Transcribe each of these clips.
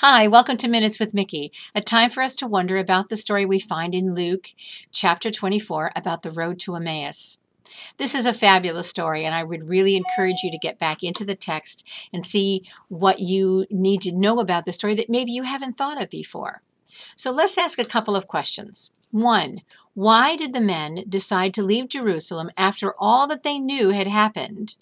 Hi, welcome to Minutes with Mickey, a time for us to wonder about the story we find in Luke chapter 24 about the road to Emmaus. This is a fabulous story, and I would really encourage you to get back into the text and see what you need to know about the story that maybe you haven't thought of before. So let's ask a couple of questions. One, why did the men decide to leave Jerusalem after all that they knew had happened?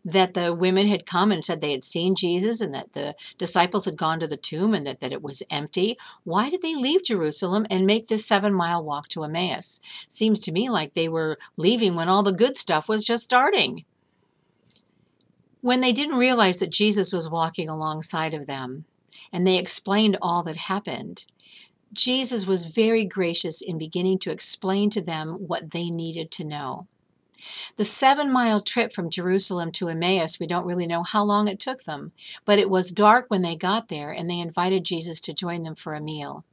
That the women had come and said they had seen Jesus and that the disciples had gone to the tomb and that it was empty. Why did they leave Jerusalem and make this 7-mile walk to Emmaus? Seems to me like they were leaving when all the good stuff was just starting. When they didn't realize that Jesus was walking alongside of them and they explained all that happened, Jesus was very gracious in beginning to explain to them what they needed to know. The 7-mile trip from Jerusalem to Emmaus, we don't really know how long it took them, but it was dark when they got there, and they invited Jesus to join them for a meal.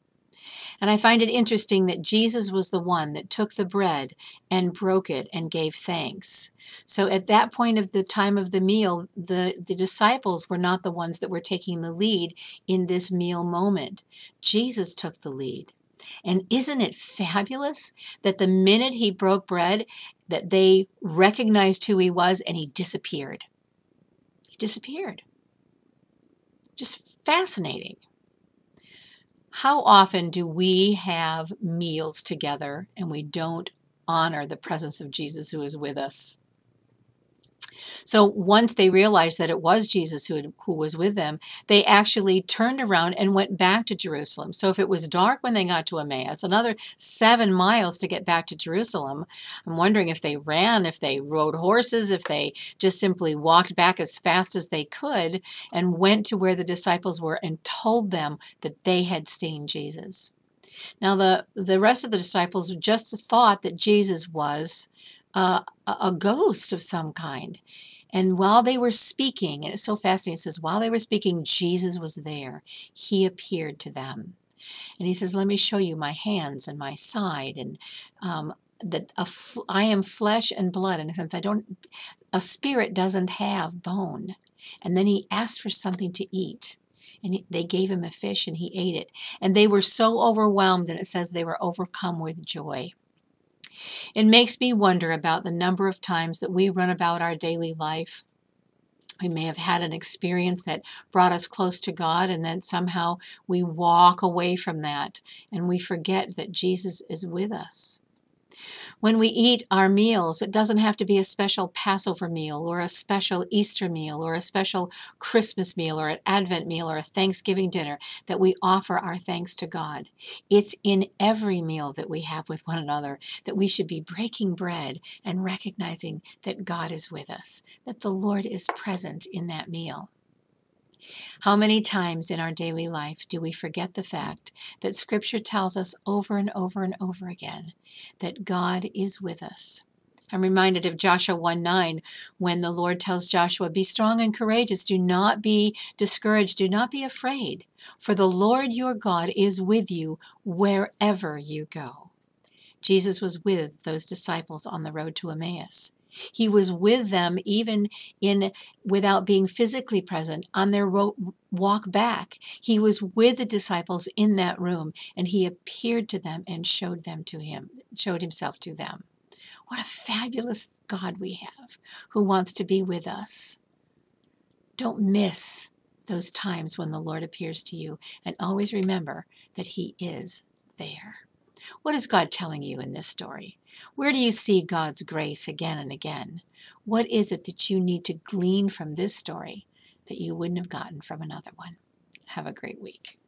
And I find it interesting that Jesus was the one that took the bread and broke it and gave thanks. So at that point of the time of the meal, the disciples were not the ones that were taking the lead in this meal moment. Jesus took the lead. And isn't it fabulous that the minute he broke bread, that they recognized who he was and he disappeared? He disappeared. Just fascinating. How often do we have meals together and we don't honor the presence of Jesus who is with us? So once they realized that it was Jesus who was with them, they actually turned around and went back to Jerusalem. So if it was dark when they got to Emmaus, another 7 miles to get back to Jerusalem, I'm wondering if they ran, if they rode horses, if they just simply walked back as fast as they could and went to where the disciples were and told them that they had seen Jesus. Now, the rest of the disciples just thought that Jesus was a ghost of some kind. And while they were speaking, and it's so fascinating, it says, while they were speaking, Jesus was there. He appeared to them. And he says, let me show you my hands and my side. And that I am flesh and blood. In a sense, a spirit doesn't have bone. And then he asked for something to eat. And they gave him a fish and he ate it. And they were so overwhelmed, and it says they were overcome with joy. It makes me wonder about the number of times that we run about our daily life. We may have had an experience that brought us close to God, and then somehow we walk away from that and we forget that Jesus is with us. When we eat our meals, it doesn't have to be a special Passover meal or a special Easter meal or a special Christmas meal or an Advent meal or a Thanksgiving dinner that we offer our thanks to God. It's in every meal that we have with one another that we should be breaking bread and recognizing that God is with us, that the Lord is present in that meal. How many times in our daily life do we forget the fact that Scripture tells us over and over and over again that God is with us? I'm reminded of Joshua 1:9 when the Lord tells Joshua, be strong and courageous, do not be discouraged, do not be afraid, for the Lord your God is with you wherever you go. Jesus was with those disciples on the road to Emmaus. He was with them even without being physically present on their walk back. He was with the disciples in that room, and he appeared to them and showed himself to them. What a fabulous God we have who wants to be with us. Don't miss those times when the Lord appears to you, and always remember that he is there. What is God telling you in this story? Where do you see God's grace again and again? What is it that you need to glean from this story that you wouldn't have gotten from another one? Have a great week.